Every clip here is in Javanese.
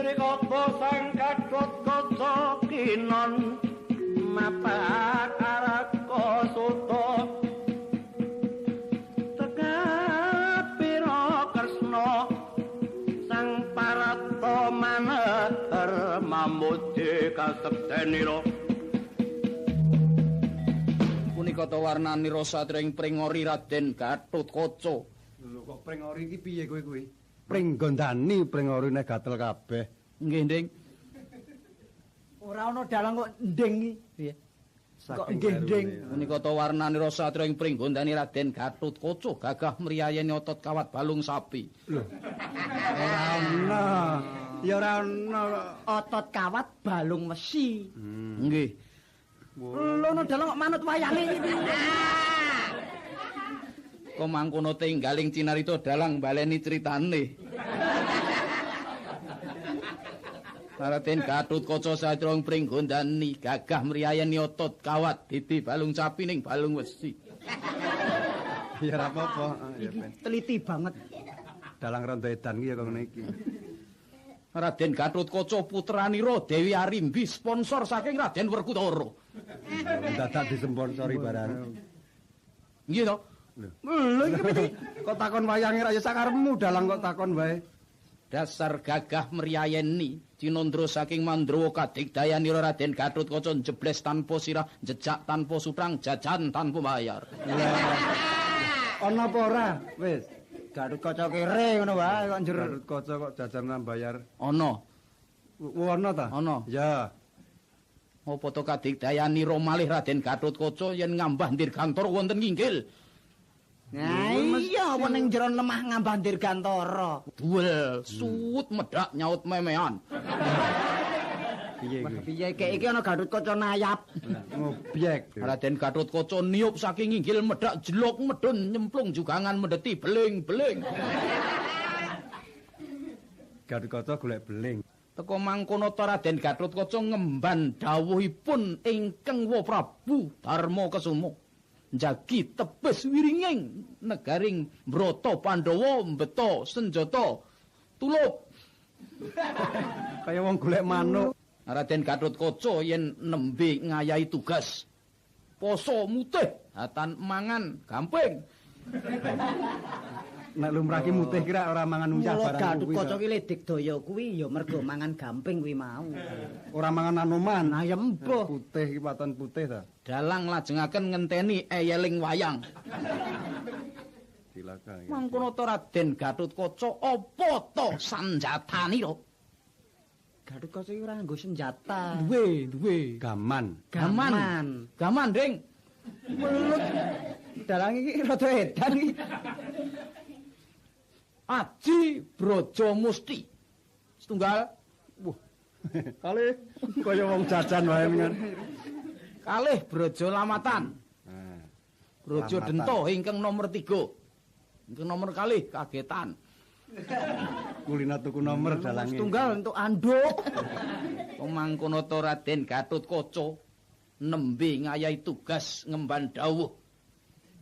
Srikata sang Gatotkaca kinon mapak araka suta tekapira Kresna sang parata maneher mamudi kasektenira punika ta warnanira satring pringori Raden Gatotkaca. Lho kok pringori iki piye kowe kuwi? Pringgondani pringori nek gatel kabeh. Nggih, Nding. Ora ana dalang kok nding iki. Piye? Kok nggih nding. Menika ta warnanira satring pringgondani Raden Gatotkaca gagah mriyayani otot kawat balung sapi. Lho. Ora ana. Ya ora ana Otot kawat balung wesi. Nggih. Lho ana dalang kok manut wayange iki. Kok mangkono tinggaling cinarita dalang baleni critane. Raden Gatotkaca satring pringgondani gagah mriyayani otot kawat didi balung sapi ning balung wesi. ya ora apa-apa. Iki teliti banget. Dalang rondo edan iki ya kok ngene iki. Raden Gatotkaca putranira Dewi Arimbi sponsor saking Raden Werkudara. Dadak disponsori barang. Nggih to? Lho iki piye? Kok takon wayange ra ya sakarepmu dalang kok takon wae. Dasar gagah mriyayeni Cinandra saking Mandrawa kadigdayanira Raden Gatotkaca jebles tanpa sirah, jejak tanpa sutrang, jajan tanpa bayar. Ana apa ora? Wis. Gatotkaca kere ngono wae kok njur. Gatotkaca kok jajan nang bayar. Ana. Ana ta? Ana. Ya. Apa to kadigdayanira malih Raden Gatotkaca yen ngambah dirgantara wonten nginggil. Nah iya apa ning jero lemah ngambah dirgantara. Duel suut medak nyaut memean. Piye iki? Piye kek iki ana Gatotkaca nayap. Ngobyek. Raden Gatotkaca niup saking nginggil medak jelok medun nyemplung jugangan mendeti beling-beling. Gatotkaca golek beling. Teka mangkono ta Raden Gatotkaca ngemban dawuhipun ingkang Wa Prabu Darmakesuma. Njagi tebes wiringing negaring Brata Pandhawa mbeta senjata tulup. Kaya wong golek manuk. Raden Gatotkaca yen nembe ngayahi tugas poso mutih hatan mangan gamping. Nek lumrah ki mutih kira ora mangan uyah barang kuwi. Gatotkaca ki ledek daya kuwi ya mergo mangan gamping kuwi mau. Ora mangan anoman. Ayam mbuh. Putih ki paton putih ta. Dalang lajengaken ngenteni eyeling wayang. Dilaka. Mangkono ta Raden Gatotkaca apa to sanjatanira? Gatotkaca iki ora nggo senjata. Duwe. Gaman. Gaman, Ding. Welut. Dalang iki rada edan iki. Aji Braja Musti. Setunggal. Wah. Kalih kaya wong jajan wae menyang. Kalih Braja Lamatan. Nah. Braja Lamatan. Denta ingkang nomor 3. Ingkang nomor kalih kagetan. Kulina tuku nomor dalange. Setunggal untuk anduk. Pemangkono ta Raden Gatotkaca nembe ngayahi tugas ngemban dawuh.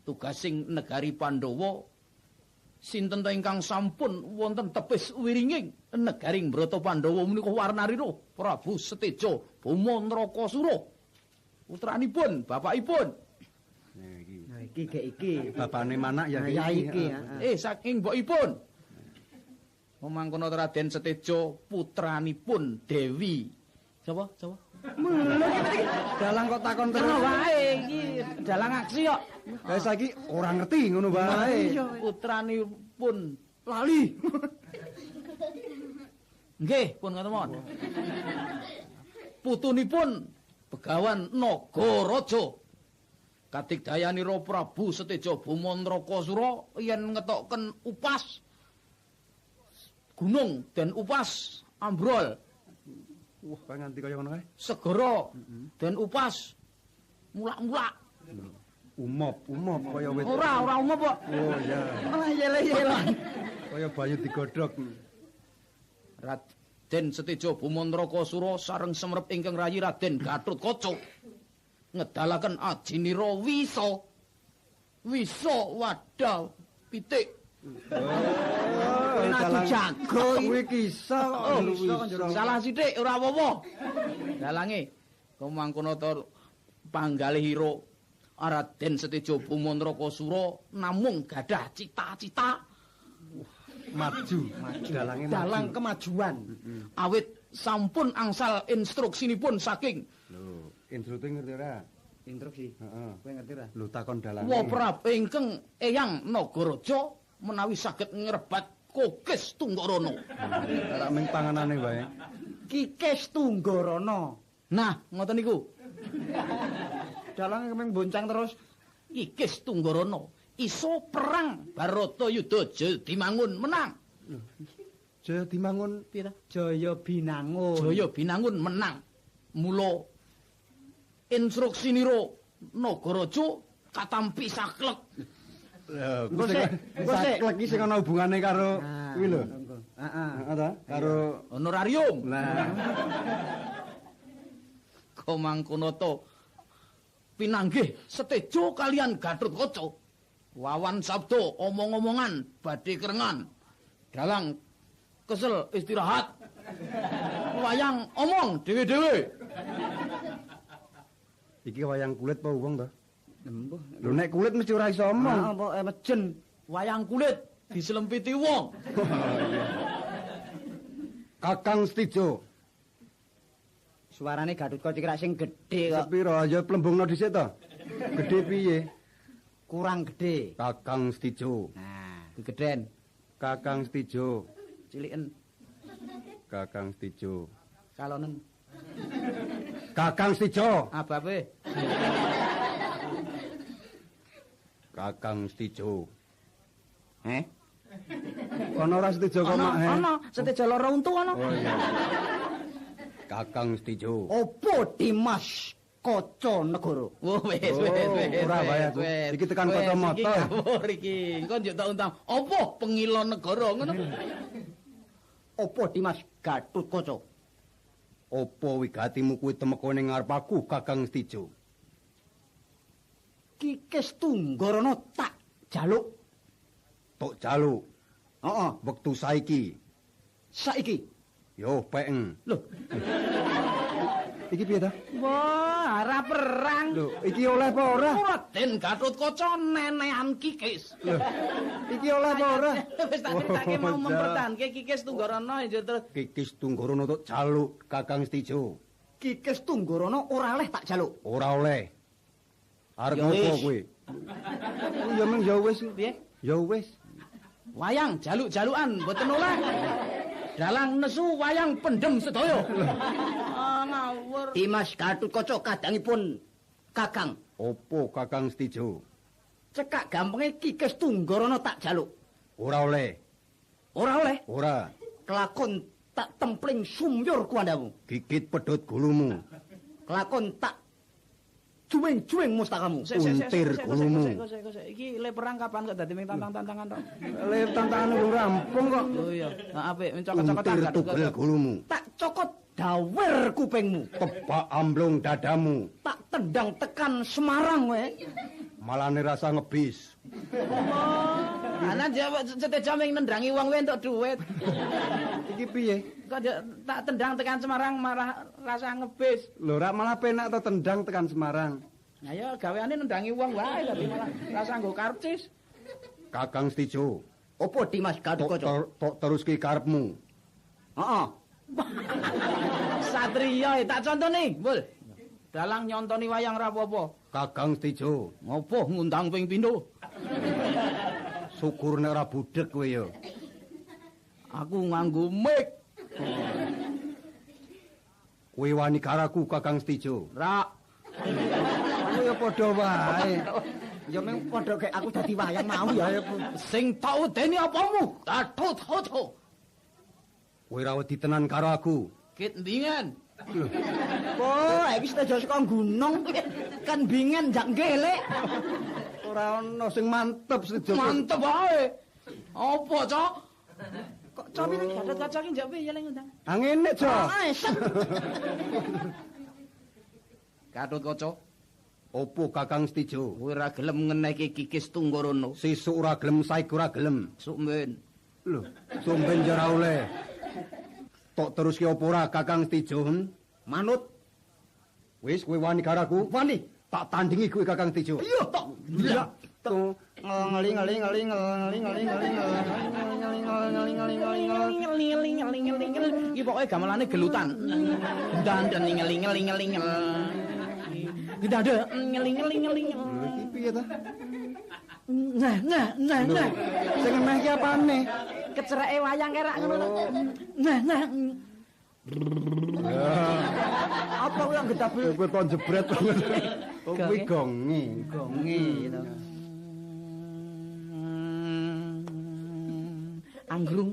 Tugas sing negari Pandhawa sinten ta ingkang sampun wonten tepis wiringing negaring Brata Pandhawa menika warnarira Prabu Seteja Boma Nrakasura. Putranipun, bapakipun. Nah iki. Iki gek iki. Bapane manak ya Ya iki. Saking mbokipun. Pemangkono Raden Seteja putranipun Dewi. Sapa? Dalang kok takon terus. Terus wae iki dalang aksi kok. Lah saiki ora ngerti ngono wae. Putranipun lali. Nggih, pun ngoten mawon. Putunipun Begawan Nagaraja. Kadigdayanira Prabu Seteja Boma Nrakasura yen ngetokken upas gunung den upas ambrol. Wah, kaya nganti kaya ngono kae. Segara den upas mulak-mulak. Umop kaya wit. Ora umum kok. Oh ya. Malah yele-yelan. Kaya bayu digodhog. Raden Seteja Boma Nrakasura sareng semrep ingkang rayi Raden Gatotkaca ngedalaken ajinira wisa wadah pitik. Penaju jago kuwi kisah kok. Salah sithik ora apa-apa. Dalange kemangkono to panggalihira Raden Seteja Bumantrapasura namung gadah cita-cita maju. Dalange dalang kemajuan. Awit sampun angsal instruksinipun saking Lho, instruksi ngerti ora? Instruksi. Heeh. Kowe ngerti ora? Lho takon dalange. Wa Prabu ingkang Eyang Nagaraja menawi saged ngrebat Kokis Tunggarana. Ora mung panganane wae. Kikis Tunggarana. Nah, ngoten niku. Dalange kemeng boncang terus. Kikis Tunggarana iso perang Baratayuda Jaya Dimangun menang. Jaya Dimangun Piye ta? Jaya Binangun. Jaya Binangun menang. Mula instruksinira Nagaraja katampi saklek. Lho, Engko sik, saklek iki sing ana hubungane karo kuwi lho. Heeh. Heeh ta? Karo Honorarium. nah Kamangkono to pinanggih Seteja kalian Gatotkaca. Wawan sabda omong-omongan badhe kerengan. Dalang kesel istirahat. Wayang omong dhewe-dhewe. iki wayang kulit apa wong to? Embuh. Lho nek kulit mesti ora iso omong. Apa mejen. Wayang kulit diselempiti wong. Kakang Stijo. Suarane Gatotkaca kira sing gedhe kok. Sepiro ya plembungno dhisik to? Gedhe piye? Kurang gedhe. Kakang Stijo. Nah, Digedhen, Kakang Stijo. ciliken, Kakang Stijo. kalonen. Kakang Stijo. Ababe. Kakang Stijo. Eh? Ana ora Stijo kok mak he? Ana Seteja lara untu ana. Oh iya. Kakang Stijo. Opo Dimas Kaca Negara? Oh, wis. ora wae aku. Iki tekan kacamata. Iki ngawur iki. Engko njuk tak undang. Apa pengila negara ngono? Opo Dimas Gatotkaca? Apa wigatimu kuwi temeka ning ngarep aku, Kakang Stijo? Kikis Tunggarana tak jaluk. Tok jaluk Heeh, wektu saiki. saiki. Yo peng. Lho, Iki piye ta? Wah, ora perang. Lho, iki oleh apa ora? Raden Gatotkaca nenehan Kikis. Lho, iki oleh apa ora? Wis tak critake mau Oh, mempertahanke Kikis Tunggarana ya terus. Kikis Tunggarana tok jaluk, Kakang Stijo. Kikis Tunggarana ora oleh tak jaluk. Ora oleh. Arep Ya ngopo wis. kowe? Ya meng ya wis. Piye? Ya wis. Wayang jaluk-jalukan mboten oleh. Dalang nesu wayang pendem sedaya. Ah, ngawur. Dimas Gatotkaca kadangipun Kakang. Opo Kakang Stijo? Cekak gampenge Kikis Tunggarana tak jaluk. Ora oleh. Ora oleh. Ora. Kelakon tak templing sumyur kuandamu. Gigit pedhot gulumu. Kelakon tak juwing-juwing mustakamu. Untir gulumu. Iki le perang kapan kok dadi ming tantang-tantangan tok. Le tantangan wong rampung kok. Oh iya, nah apik mencokot-cokotan Untir tugel gulumu. Tak cokot dawer kupingmu. Tebak amblung dadamu. Tak tendang tekan Semarang we. Malane rasa ngebis. Ana Seteja ming nendrangi wong we entuk dhuwit. Iki piye? Kok tak tendang tekan Semarang marah rasa ngebis. Lho ora malah penak to tendang tekan Semarang. Nah ya gaweane nendangi wong wae tapi malah rasa nggo karcis. Kakang Stijo. Opo Dimas Gatotkaca? Tok teruski karepmu. Heeh. Satriya tak contoni, Mbul. Dalang nyontoni wayang ra apa-apa. Kakang Stijo. Ngopo ngundang ping pindho? Syukur nek ora budhek kowe ya. Aku nganggo mic. Kowe wani karaku Kakang Stijo. Ra. Kowe ya padha wae. Ya meng padha kek aku dadi wayang mau ya. Sing tak udeni apamu? Gatotkaca. Kowe ra wedi tenan karo aku. Kit ndingen. Oh, iki seteja saka gunung. Kan bingen jak ngelek. Ora ana sing mantep Stijo. Mantep wae. Apa, Cok? Kok cobi Gatotkaca ki njak piye lek ngundang? Angene, Jo. Gatotkaca, Opo Kakang Stijo? kowe ora gelem ngeneki Kikis Tunggarana. Sesuk ora gelem, saiki ora gelem. Sukmen. Lho, tumben jara oleh. Tok terus ki apa ora Kakang Stijo? Manut. Wis kowe wani karaku? Wani. Tak tandingi kowe Kakang Stijo. Iya, tok. Iya. Iki pokoke gamelane gelutan. Dan ngeling-ngeling. Kita ada ngeling-ngeling. Iki piye ta? Nah. Sing emeh ki apane? Kecereke wayang kerak ngono. Nah. Apa kuwi yang gedabel? Kowe kon jebret banget. Kuwi gonge gitu. Anggrung.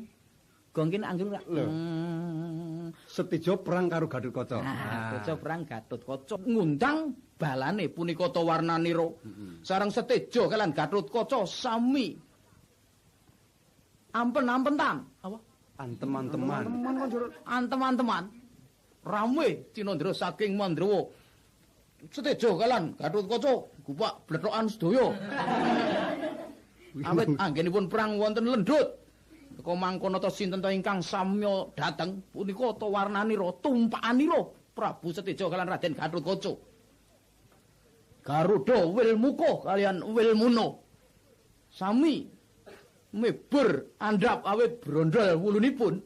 Gongkin anggrung ra. Setijo perang karo Gatotkaca. Kaca perang Gatotkaca ngundang balane punika ta warnanira. Sareng Seteja kalian Gatotkaca sami ampen-ampenan. Apa? Antem-anteman. Antem-anteman. Rame Cinandra saking Mandrawa. Seteja kalian Gatotkaca gupak blethokan sedaya. Awit anggenipun perang wonten lendhut. Teka mangkono ta sinten ta ingkang samya dhateng punika ta warnanira tumpakanira Prabu Seteja kaliyan Raden Gatotkaca. Garuda Wilmuka kaliyan Wilmuna sami mebur andhap awit brondol wulunipun.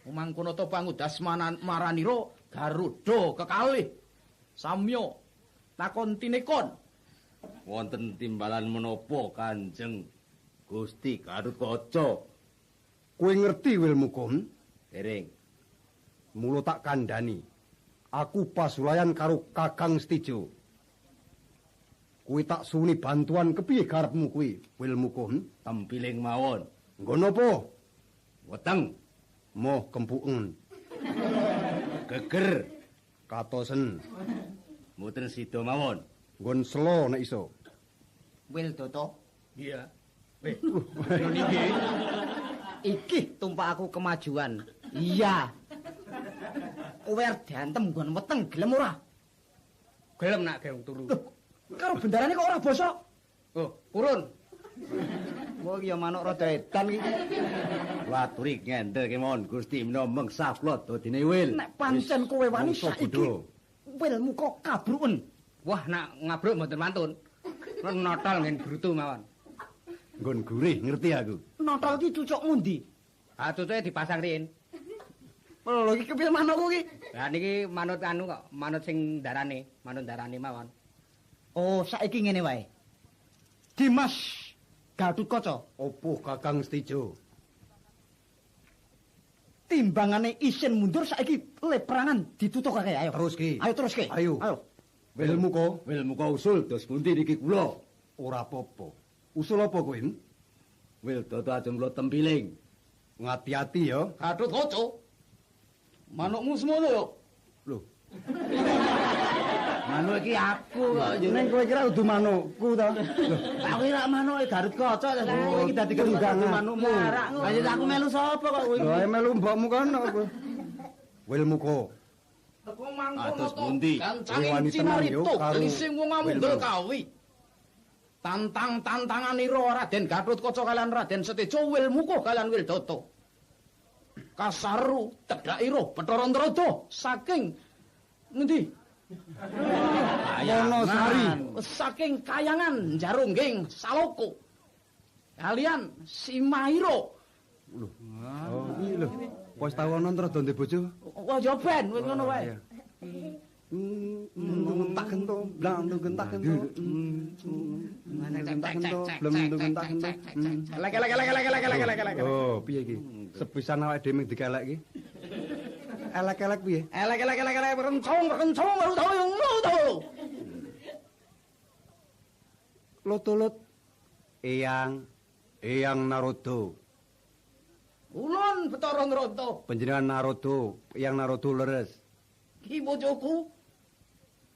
Mangkono ta pangudas maranira Garuda kekalih samya takon tinekon. Wonten timbalan menapa Kanjeng Gusti Gatotkaca? Kowe ngerti Wilmukum? Dereng. Mula tak kandhani. Aku pasulayan karo Kakang Stijo. Kowe tak suni bantuan kepiye karepmu kuwi, Wilmukum? Tempiling mawon. Nggo napa? Weteng, Moh kempuken, geger, katosen, mboten sida mawon. nggon selo nek iso. Wil Doto. Iya. Iki tumpak aku kemajuan. Iya. Kowe diantem nggon weteng gelem ora? Gelem nak geong turu. Karo bendarane kok ora bosok. Oh, purun. Wah iki ya manuk rada edan iki. Waturi ngendel kemawon Gusti menawa mengsah kula dadine wil. Nek pancen kowe wani mongso saiki. bodho. Wilmu kok kabruken. Wah, nak ngabruk mboten mantun. Kula notol ngen brutu mawon. Nggon gurih ngerti aku. Notol ki cucuk mundi? Ah, cucuke dipasang riyin. Lho iki kepiye manukku ki? Lah niki manut anu kok, manut sing manut darane mawon. Oh, saiki ngene wae. Dimas Gatotkaca, Opo Kakang Stijo? timbangane isin mundur saiki leperangan ditutukake ayo. Teruske. Ayo teruske. Ayo. Ayo. Wilmuka, Wilmuka usul dos pundi niki kula? ora apa-apa. Usul apa kowe? Wil dodo ajeng kula tempiling. Ngati-ati ya. Gatotkaca. Manukmu semono yo. Lho, Manuk iki aku kok ning kowe kira udu manukku ta? Lho, Aku kira manuke Gatotkaca ta. Kowe iki dadi tunggangan. manukmu. Lah ya aku melu sapa kok kowe? lho melu mbokmu kono kowe. Wilmuka, Teko mangkono Atus to. pundi? Kancane Wani tenan yo cinarito karo gelising wong amundel Wilmu. kawi. Tantang-tantanganira Raden Gatotkaca kaliyan Raden Seteja Wilmuka kaliyan Wildoto. Kasaru tedhakira Bathara Antarada saking ngendi? Wonosari. Saking Kayangan Jarungging Saloko. Kalian Simaira. Oh, iki lho. Wis tau ana Antarada ndek bojo? Wah ya ben wis ngono wae. Iya. Gentak gento, blang gentak gento. Gentak gento, blem gentak gento. Elek. Oh, piye iki? Sepisan awake dhewe ming dikelek iki. Elek-elek piye? Elek rencong baru tahu yang lu tahu. Lutut Eyang Narada. Ulun Bathara Antarada. Panjenengan Narada, Eyang Narada leres. Ki bojoku.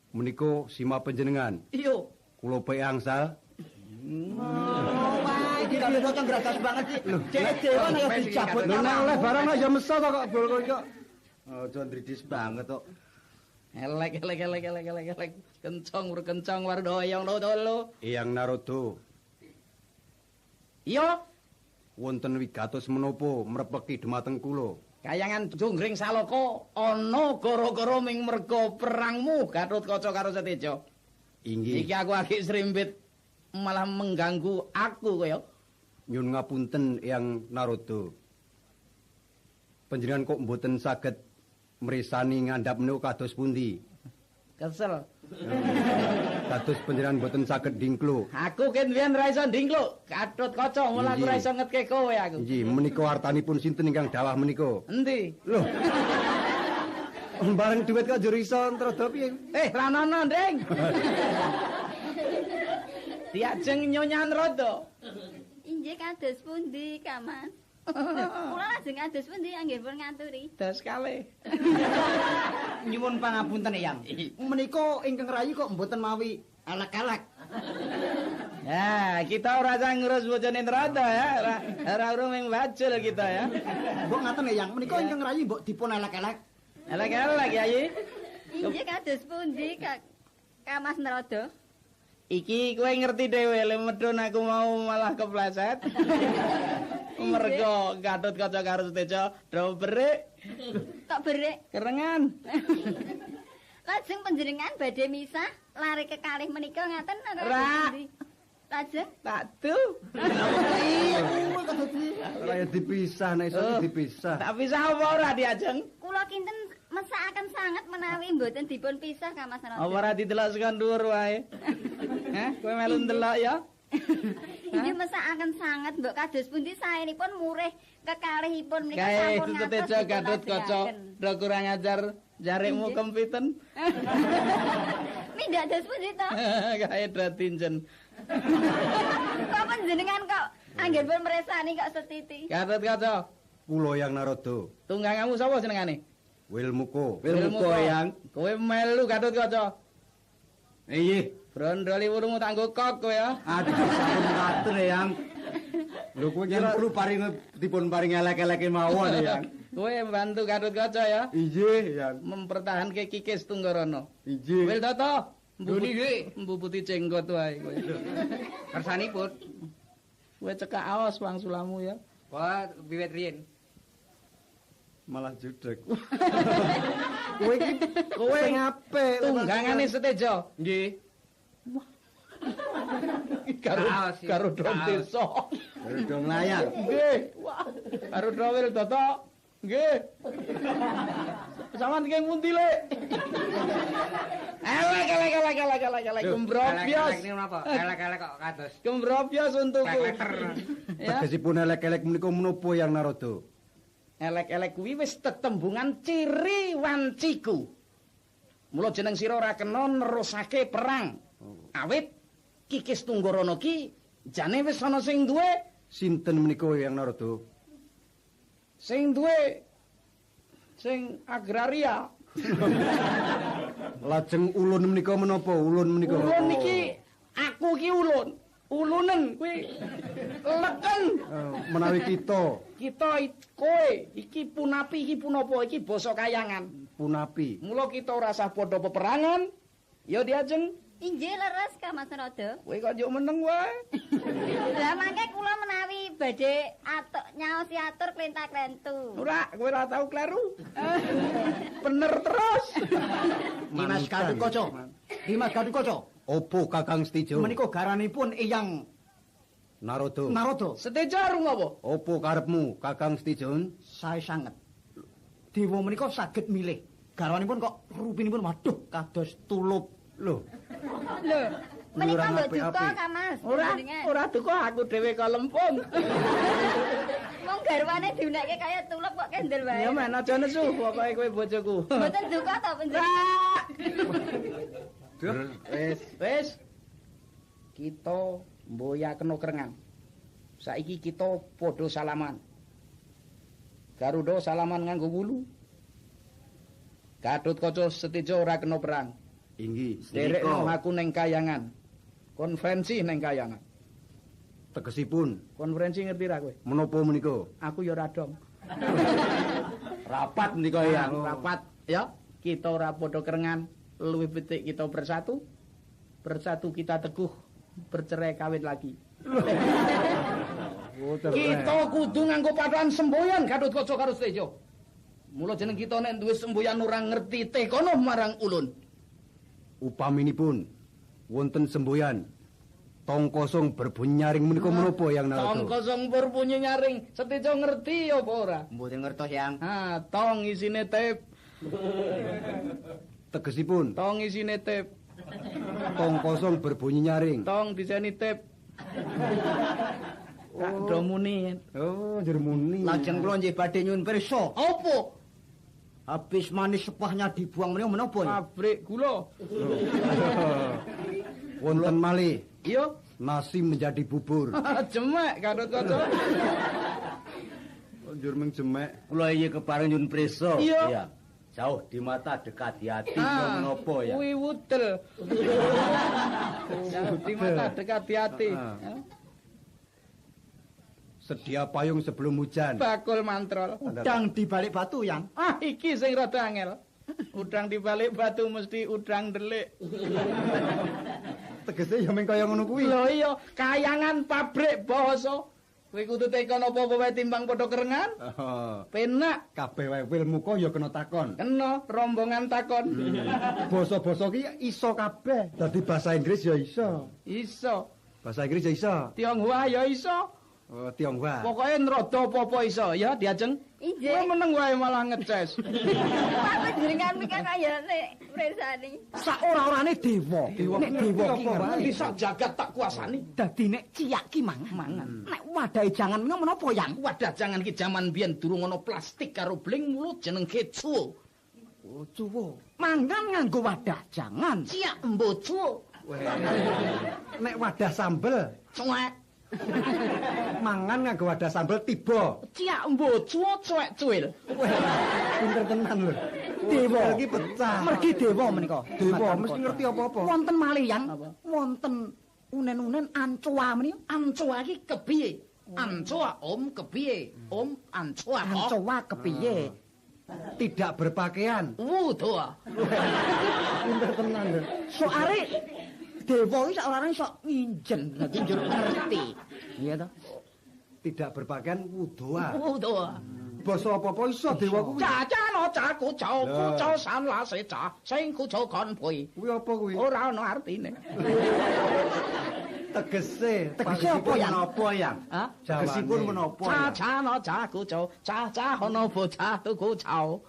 Menika sima panjenengan. Iya. Kula pe angsal. Oh, wae iki Gatotkaca gragas banget iki. Cek dewa nek dicabut. Lho nek oleh barang aja meso to kok bol kok. Aja ndridis banget kok. Elek. Kencang wardo yang lo. Eyang Narada. Iya. Wonten wigatos menapa mrepeki dhumateng kula? Kayangan Jonggring Salaka ana gara-gara ming merga perangmu Gatotkaca karo Seteja. Inggih. Iki aku agek srimpit malah mengganggu aku kaya. Nyun ngapunten Eyang Narada. Panjenengan kok mboten saged mresani ngandhap menika kados pundi? Kesel. Kados panjenengan mboten saged dingklo. Aku ken biyen ra iso ndingkluk. Gatotkaca mula aku ra iso ngetke kowe aku. Inggih, menika artanipun sinten ingkang dawah menika? Endi? Loh. Bareng duit kok jur iso Narada piye? Ra nono, Ndring. Diajeng Nyonya Narada. Inggih kados pundi, Kamas? Kula lajeng kados pundi anggenipun ngaturi. Das kalih. Nyuwun pangapunten Eyang. Menika ingkang rayi kok mboten mawi elek-elek. Ya, kita ora usah ngurus bojone Narada ya. Ora urung ming bajul kita ya. Mbok ngaten Eyang, menika ingkang rayi mbok dipun elek-elek. Elek-elek Yayi. Inggih kados pundi, Kamas Narada? Iki kowe ngerti dhewe lek medhun aku mau malah kepleset. Mergo Gatotkaca karo Seteja do berik. Kok berik? Kerengan. Lajeng panjenengan badhe misah lari kekalih menika ngaten Ra. Lajeng Tak du. Ora ya dipisah nek iso dipisah. Tak pisah apa ora diajeng? kula kinten mesakaken sanget menawi mboten dipun pisah Kamas Narada. Apa ora didelok saka dhuwur wae? Hah, kowe melu ndelok ya? Inggih mesakaken sanget mbok kados pundi saenipun murih kekalihipun menika Kae sampun Seteja Gatotkaca do kurang ajar jarikmu kempiten. Mindak dos pundi to? Kae do tinjen. Kok panjenengan kok anggenipun mresani kok setiti. Gatotkaca, Kula Eyang Narada. tunggangamu sapa jenengane? Wilmuko. Wilmuko yang. Kowe melu Gatotkaca. Iya. Brondoli wurungmu tak nggo kok kowe ya. Aduh, sampun ngatur Eyang. Lho kowe kira perlu paring dipun paring elek-eleke mawon Eyang. Kowe bantu Gatotkaca ya. Inggih, Eyang. Mempertahanke Kikis Tunggarana. Inggih. Wil Tata, Doni nggih. mbubuti jenggot wae kowe. Kersanipun. Kowe cekak aos wangsulamu ya. Wah, wiwit riyin. Malah judrek. Kowe iki kowe Sing apik. tunggangane Seteja. Nggih. Karo Dom Desa. Dong layang. Nggih. Wah, karo Wil Tata. Nggih. Sampeyan iki pundi, Lek? Elek. Kembrobyos. Elek napa? Elek-elek kok kados. Kembrobyos untukku. Ya. Tegesipun elek-elek menika menapa Eyang Narada? Elek-elek kuwi wis tetembungan ciri wanciku. Mula jeneng sira ora kena nerusake perang. Awit Kikis Tunggarana ki jane wis ana sing duwe, Sinten menika Eyang Narada? sing agraria. Lajeng ulun menika menapa? Ulun menika. Ulun iki aku ki ulun. Ulunen kuwi leken. Menawi kita Kowe iki punapi iki punapa iki basa kayangan. punapi. Mula kita ora usah padha peperangan. Ya diajeng Inggih leres Kamas Narada. kowe kok njuk meneng wae. Lah mangke kula menawi badhe nyaosi atur klentak-klentu. Ora, kowe ora tau kleru. Bener terus. Dimas Gatotkaca. Dimas Gatotkaca. Opo Kakang Stijo? Menika garanipun Eyang Narada. Narada. Seteja rung apa? Opo karepmu Kakang Stijon? Sae sanget. Dewa menika saged milih. Garwanipun kok rupinipun waduh kados tulup. Lho, Lho, menika Lurang mbok apik-apik. duka Kamas. panjenengan. Ora duka aku dhewe kok lempung. Wong garwane diunekke kaya tulup kok kendel wae. Ya men aja nesu pokoke kowe bojoku. Mboten duka to panjenengan. Wis. Kita mboya kena kerengan. Saiki kita padha salaman. Garuda salaman nganggo wulu. Gatotkaca Seteja ora kena perang. inggih. Derekno aku ning kayangan. Konferensi ning kayangan. Tegesipun Konferensi ngerti ra kowe? menapa menika? Aku ya ora dong. Rapat menika Eyang. Rapat ya. Kita ora padha kerengan, luwih pitik kita bersatu. Bersatu kita teguh, bercerai kawin lagi. Kita kudu nganggo patokan semboyan Gatotkaca karo Seteja. Mula jeneng kita nek duwe semboyan ora ngerti tekono marang ulun. Upaminipun wonten semboyan tong kosong berbunyi nyaring menika menapa yang Narada? Tong kosong berbunyi nyaring, Seteja ngerti apa ora? Mboten ngertos, Yang. Tong isine tip. Tegesipun Tong isine tip. tong kosong berbunyi nyaring. Tong diseni tip. Kado muni. Oh, jermuni. Lajeng kula nggih badhe nyuwun pirsa. Apa? Habis manis sepahnya dibuang menika menapa? Pabrik gula. Wonten malih Iya. nasi menjadi bubur. Jemek Gatotkaca. Njur mung jemek. Kula iki kepareng nyun prisa. Iya. Jauh di mata dekat di hati menapa ya? Kuwi wudel. Jauh di mata dekat di hati. Sedia payung sebelum hujan. Bakul mantrol. Udang di balik batu, Yang. Iki sing rada angel. Udang di balik batu mesti udang delik. Tegese ya mung kaya ngono kuwi. Lho iya, kayangan pabrik basa. Kowe kudu tekon apa-apa wae timbang padha kerengan. Penak. Kabeh wae ilmuku ya kena takon. Kena rombongan takon. Basa-basa ki iso kabeh. Dadi bahasa Inggris ya iso. Iso. Bahasa Inggris ya iso. Tionghoa ya iso. Oh, Tionghoa. Pokoke nrada apa-apa iso ya, Diajeng. Injih. Kowe meneng wae malah ngeces. Apa jenengan mikir kayane presane. Sak ora-orane dewa. Nek dewa ki Ngerti sak jagat tak kuasani. dadi nek ciyak ki mangan. Nek wadahe jangan menapa, Yang? Wadah jangan ki jaman biyen durung ana plastik karo bling mulut jeneng kecu. Oh, cuwo. Mangan nganggo wadah jangan. Ciak mbocu. Nek wadah sambel, Cuek. mangan nganggo wadah sambel tiba. Ciak mbocu cuek cuil. Pinter tenan lho. Dewa iki pecah. Mergi dewa menika. Dewa mesti ngerti apa-apa. Wonten malih, Yang. Wonten unen-unen ancoa menika. Ancoa iki kepiye? Ancoa om kepiye? Om ancoa. Ancoa kepiye? Tidak berpakaian. Wudoa. Pinter tenan lho. Soare dewa iki sak orane sok nginjen, dadi njur ngerti. Iya to? Tidak berpakaian wudoa. Wudoa. Basa apa-apa iso dewa kuwi. Caca no caku cau kucau san la se ca sing kucau kon pui. Kuwi apa kuwi? Ora ono artine. Tegese apa, Yang? Menapa ya? Hah? Tegesipun menapa ya? Caca no caku cau caca ono bocah tuku cau.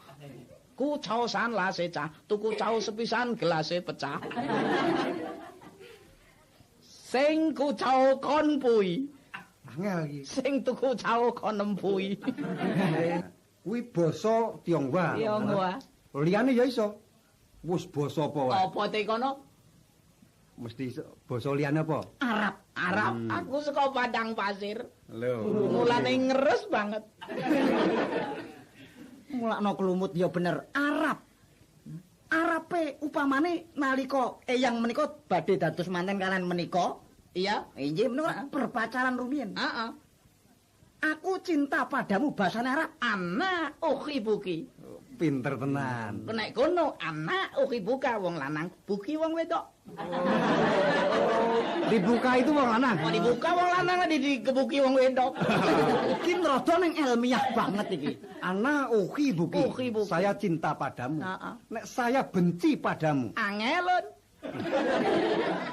Kucau san la se ca tuku cau sepisan gelase pecah. Sing kucau kon pui. Angel iki. Sing tuku cau kon empui. Kuwi basa Tionghoa. Tionghoa. Liyane ya iso. Wis basa apa wae? Apa tekono? Mesti iso. Basa liyane apa? Arab. Arab. Aku saka Padang Pasir. Lho. Mulane ngeres banget. Mulakno kelumut ya bener Arab. Arape upamane nalika eyang menika badhe dados manten kalian menika, Iya. inggih menika berpacaran rumiyin. Heeh. Aku cinta padamu bahasane Arab. Ana uki buki. Pinter tenan. Nek kono anak uki buka wong lanang, buki wong wedok. Dibuka itu wong lanang. Mau dibuka wong lanang dikebuki wong wedok. Iki rada ning ilmiah banget iki. Ana uki buki. Uki buki. Saya cinta padamu. Heeh. Nek saya benci padamu. Angelun.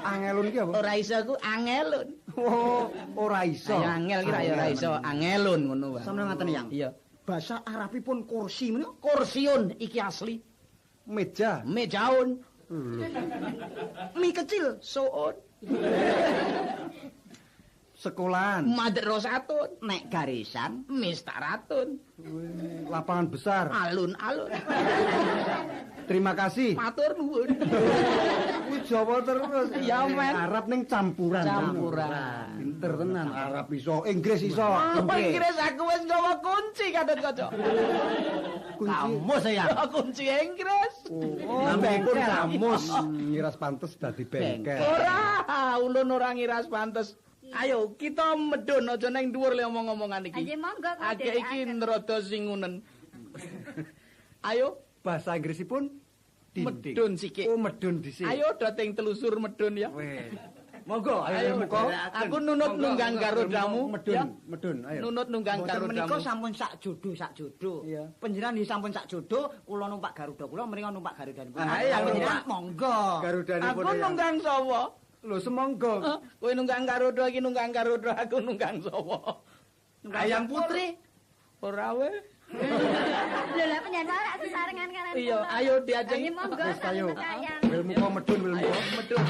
Angelun ki apa? Ora iso ku angelun. Oh, ora iso. Ayo angel ki ora iso angelun ngono wae. Sampeyan ngaten, Yang. Iya. Bahasa Arabipun kursi menika Kursiun iki asli. Meja. Mejaun. mie kecil. Suun. Sekolahan. Madrasatun. Nek garisan Mistaratun. Lapangan besar. Alun-alun. Terima kasih. Matur nuwun. Kuwi Jawa terus. Ya, men. Arab ning campuran. Campuran. Pinter tenan. Arab iso, Inggris iso. Inggris aku wis gawa kunci Gatotkaca. kamu saya. Kunci Inggris. Oh, bengkel kamus. Ngiras pantes dadi bengkel. Ora, ulun ora ngiras pantes. Ayo kita medun aja nang dhuwur le omong-omongan iki. Aja monggo. Agek iki rada singunen. Ayo Bahasa Inggrisipun dinding. medun sikik. Oh, medun dhisik. Ayo dating telusur medun ya. Weh. Monggo, Ayo muka. aku nunut nunggang garudamu. Ya. Medun, ayo. Nunut nunggang Mboten menika garudamu. sampun sak jodoh. Iya. Panjenengan sampun sak jodoh, kula numpak Garuda kula mriko numpak Garudanipun. Ayo, Panjenengan monggo. Garudanipun. Aku nunggang sapa? Lho semonggo. Kowe nunggang Garuda iki nunggang Garuda, aku nunggang sapa? Ayam putri. Ora we. Lho lah penyanyi ora sesarengan kanan. Iya, ayo diajeng. Ini monggo Wis ayo. sayang. Wil muka medun, wil Ayo muka. medun.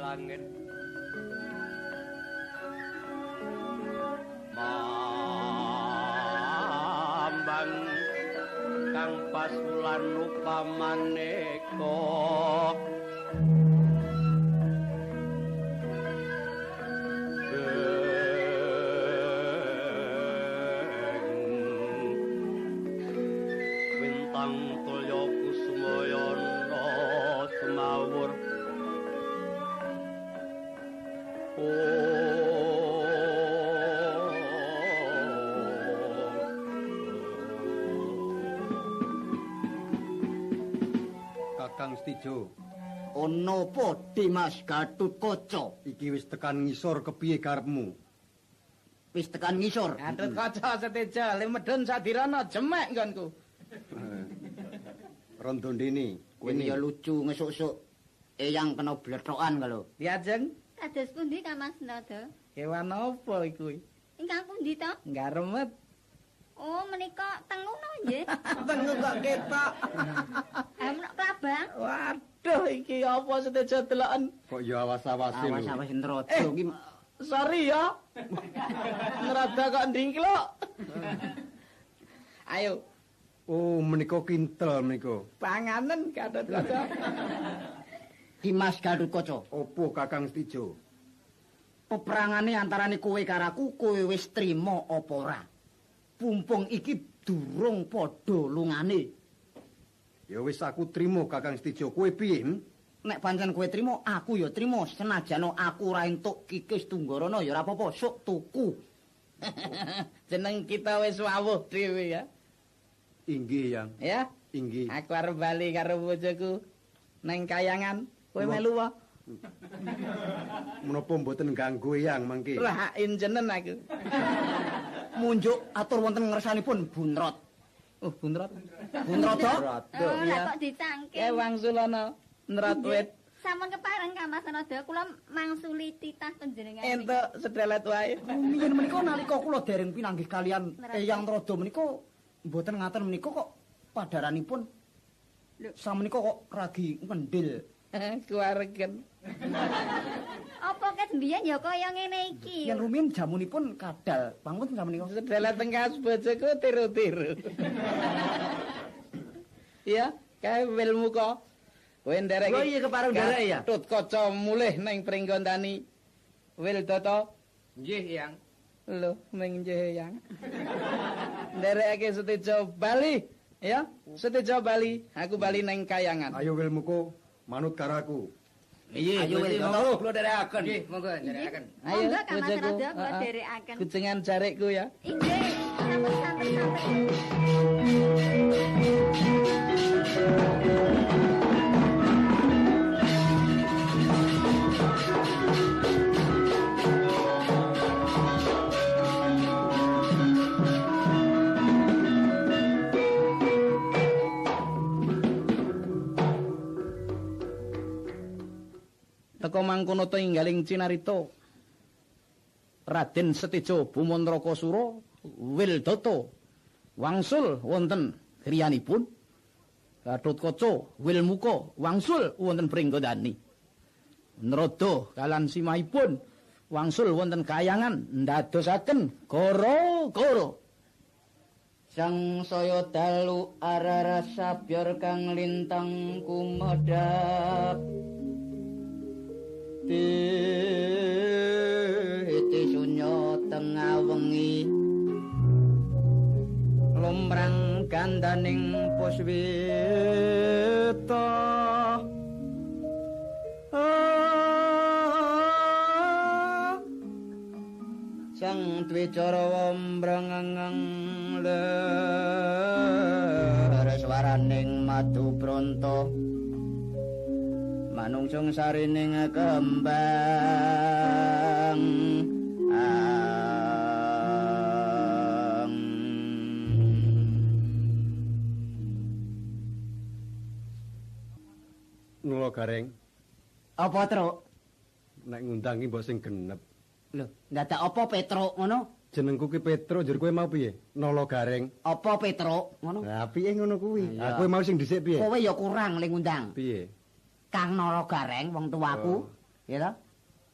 langit mambang kang pasulan upamaneka wintang tulya kusmayana semawur Kakang Stijo, Ana apa Dimas Gatotkaca? iki wis tekan ngisor kepiye karepmu? Wis tekan ngisor. Gatotkaca Setejo, lemedun sadirana jemek nggonku. Rondo ndene, Kowe ya lucu ngesuk-esuk. Eyang kena blethokan kalau. Diajeng, Kados pundi Kamas Nada? kewan apa iku? Ingkang pundi to? Ngaremet. Oh, menika tengono nggih. Tengu kok ketok. Menak Prabang. Waduh, iki apa Setejo deloken? kok ya awas-awase lho. Awas-awas nrojo iki. Sorry ya. Ngerada kok ndingkluk. Ayo, Oh, menika kintel menika. panganen Gatotkaca. Dimas Gatotkaca. Opo Kakang Stijo? Peperangane antarane kowe karo aku, kowe wis trima apa ora? Pumpung iki durung padha lungane. Ya wis aku trima Kakang Stijo. Kowe piye? Nek pancen kowe trima, aku ya trima. Senajan aku ora entuk kikis tunggarana ya ora apa-apa, sok tuku. Jeneng kita wis wawuh dhewe ya. Inggih, Yang. Ya, Inggih. aku arep bali karo bojoku neng Kayangan. Kowe melu wae. Menapa mboten ganggu Yang mangke? Lah injenen aku. Munjuk atur wonten ngersanipun Bunrot. Oh, bunrot. Bunrot to? Oh, Iya. lah kok dicangking. Wangsulana nrat wit. Sampun kepareng Kamas Nada, kula mangsuli titah panjenengan. Entuk sedelet wae. Mungkin menika nalika kula dereng pinanggih kalian Neraka. Eyang Trada menika mboten ngaten menika kok padaranipun Lho. samenika kok ragi ngendil. Kuwaregen. Apa ket mbiyen ya kaya ngene iki. Yen rumiyin jamunipun kadal bangun samenika. Sedelet tengkas bojoku tiru-tiru. Iya, kae wilmu kok. Kowe nderek. Lho iya kepareng nderek ya. Gatotkaca mulih ning Pringgondani. Wil Data. nggih Yang Lho, ning nggih yang. Nderekake Setejo bali, ya. Setejo bali, aku bali ning Kayangan. Ayo Wilmuko, manut karo aku. Iya, Ayo, Wil, monggo kula derekaken. Nggih, monggo derekaken. Monggo Kamas bojoku. Nada kula Heeh. dherekaken. Kujengan jarikku ya. Inggih, sampun. Teka mangkono to inggaling cinarita Raden Setejo Bumanrakasura Wildata wangsul wonten griyanipun Gatotkaca Wilmuka wangsul wonten Pringgondani Narada kalan simahipun wangsul wonten Kayangan ndadosaken gara-gara Sang saya dalu arara sabyor kang lintang kumedhap Titi sunyo tengah wengi lumrang gandaning puswita Sang Dwijara wombrengeng leres waraning madu bronto manungsung sarining kembang Nula Gareng, apa truk nek ngundangi mbok sing genep. lho ndadak apa Petruk ngono Jenengku ki Petro, njur kowe mau piye? Nala Gareng. apa Petruk ngono Lah piye ngono kuwi? Iya. Kowe mau sing dhisik piye? kowe ya kurang ling ngundang Piye? Kang Nara Gareng wong tuaku Ya ta?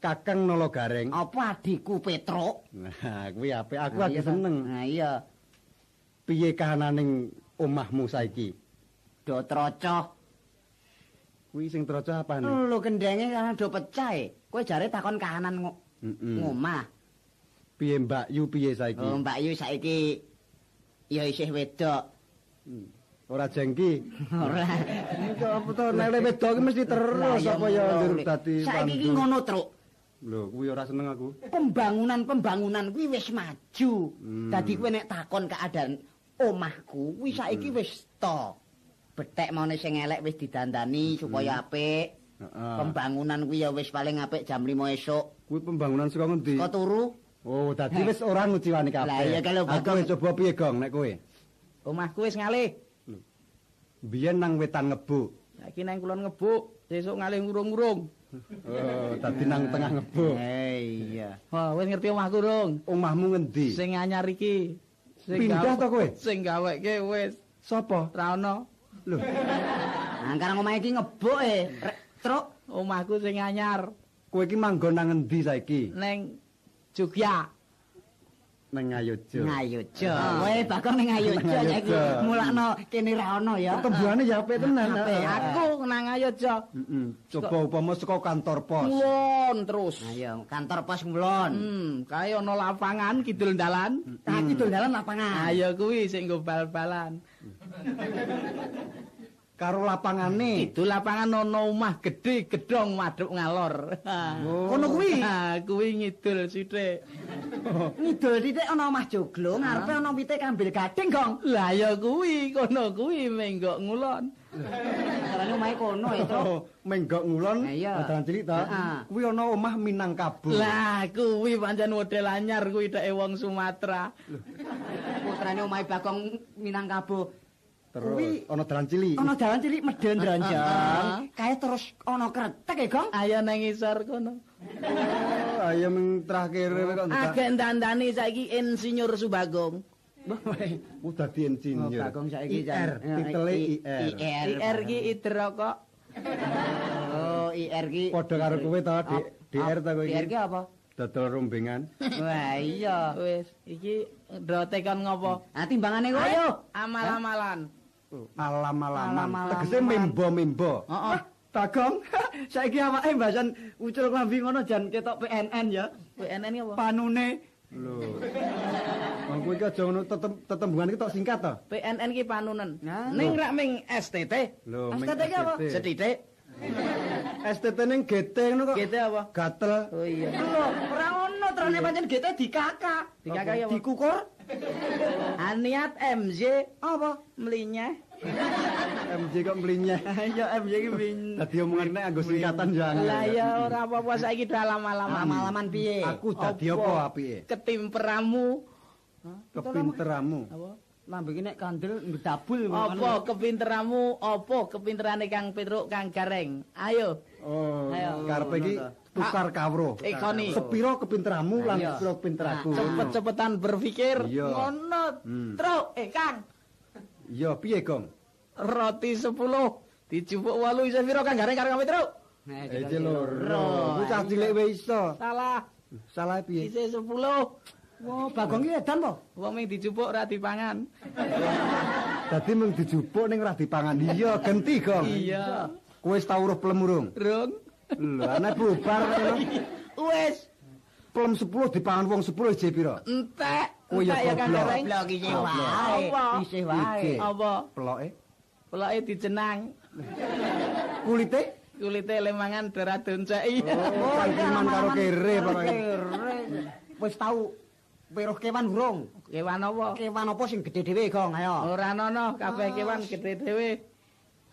Kakang Nalagareng. Apa adikku Petruk? Nah, kuwi apik. Aku Nah, lagi iya, Ta. seneng. Nah iya, Piye kahananing omahmu saiki? do trocoh. Kuwi sing troco apane? Lho gendenge kan do pecah e. Kowe jare takon kahanan ngomah. Piye Mbak Yu piye saiki? Oh, Mbak Yu saiki ya isih wedok. Ora jengki. Ora. Apa to nek wedok ki mesti terus apa ya njur dadi saiki ki pandu. ngono, Truk. Lho, kuwi ora seneng aku. Pembangunan kuwi wis maju. Dadi kowe nek takon keadaan omahku kuwi saiki wis to. Betek mone sing elek wis didandani supaya apik. Heeh. Pembangunan kuwi ya wis paling apik jam 5 esuk. Kuwi pembangunan saka ngendi? Kok turu? Oh, dadi wis ora nguciwani kabeh. Lah iya kalau Aku Bagong- wis coba piye, Gong, nek kowe? Omahku wis ngalih. Biyen nang wetan ngebuk. Saiki nang kulon ngebuk, sesuk ngalih ngurung-ngurung. Oh, dadi nang tengah ngebuk. Iya. Wah, wis ngerti omahku, Rung. Omahmu ngendi? Sing anyar iki. Pindah to kowe? Sing gaweke wis Sapa? ra ono. Lho, Nah, karang omahe iki ngebuk Truk. Omahku sing anyar kowe iki manggon nang ngendi saiki? ning Jogja. Nang Ngayojo. Ngayojo. Kowe Bagong ning Ngayojo saiki mulakno kene ra ono ya. Tembuhane ya apik tenan. Apik. Heeh. Aku nang Ayojo. Heeh. Coba upama saka kantor pos. Ngulon terus. Ayo, kantor pos ngulon. Kaya ana lapangan kidul dalan. Tak kidul dalan lapangan. Ayo kuwi sing nggo bal-balan. Karo lapangane. Itu lapangan ana omah gedhe gedhong madhep ngalor. Kono kuwi. Ha, kuwi ngidul sithik. Ngidul titik ana omah joglo, ngarepe ana wite kambil gading, Gong. Lah ya kuwi kono kuwi menggok ngulon. Carane omahe kono ya, Truk. Oh, menggok ngulon. Nah, iya. Dalan cilik ta. Heeh. Kuwi ana omah Minangkabau. Lah kuwi pancen model anyar kuwi dheke wong Sumatera. Putrane omahe Bagong Minangkabau. Terus Kuwi ana dalan cilik. ana dalan cilik medhen dranjang. Kae terus ana kretek ya, Gong. Ayo nang isor kono. Oh, ayo ming terakhir kok ndak. Agek dandani saiki Insinyur Subagong. Dadi insinyur. Bagong saiki IR, titele IR. IR ki Idrokok. Oh, IR ki. Padha karo kowe ta, DR ta kowe IR ki iki. apa? Dodol rombengan. Wah, iya. Wis, iki ndote kon ngopo? Ah timbangane kowe. Ayo, amal-amalan. Alam-alaman. Alam-alaman. Tegese membo-membo. Heeh. Bagong, saiki awake mbasan ucul klambi ngono jan ketok PNN ya. PNN ki apa? Panune. Lho. Wong kowe iki aja ngono tetembungan iki tok singkat to. PNN ki panunen. Nah. Ning rak ming STT. Lho, STT ki apa? Sethithik. STT ning GT ngono kok. Gitu apa? Gatel. Oh iya. Lho, ora ono trone pancen GT dikakak. Dikakak ya apa? Dikukur. Aniat MJ Apa? melinyeh. MJ kok mlinyeh. Ya MJ ki win. Dadi omongan nek anggo singkatan ya. Lah ya ora apa-apa saiki dalam-alaman. Malaman piye? Aku dadi apa apike? Ketimperamu. Kepinteramu. Apa? Lambe ki nek kandel ngedabul Apa kepinteramu? Apa kepinterane Kang Petruk Kang Gareng? Ayo. Oh, Ayo. karepe iki tukar kawruh. Ikoni. Sepiro kepinteramu lan Iya. sepiro kepinteraku. Cepet-cepetan berpikir. Iya. Ngono. Truk, Kang. Iya, piye, Gong? Roti 10 dijupuk 8 isih piro Kang Gareng karo Kang Petruk? Iki loro. Ku cah cilik wae iso. Salah. Salah piye? Isih 10. Wah, Bagong ki edan po? Wong ming dijupuk ora dipangan. Dadi mung dijupuk ning ora dipangan. Iya, genti, Gong. Iya. Kowe wis tau uruh plemurung. Rung. Lho, ana bubar ngono. Wis. Plem 10 dipangan wong 10 isih piro? Entek. Oh, iya, Entek ya Kang goblok. Gareng. Blok iki Goblok. wae. Apa? Isih wae. Iki. Apa? Peloke. Peloke dijenang. Kulite? Kulite lemangan darah donceki. Oh, iman karo kere pokoke. Kere. Wis tau weruh kewan urung? Kewan apa? Kewan apa sing gedhe dhewe, Gong? Ayo. Ora ana kabeh kewan gedhe dhewe.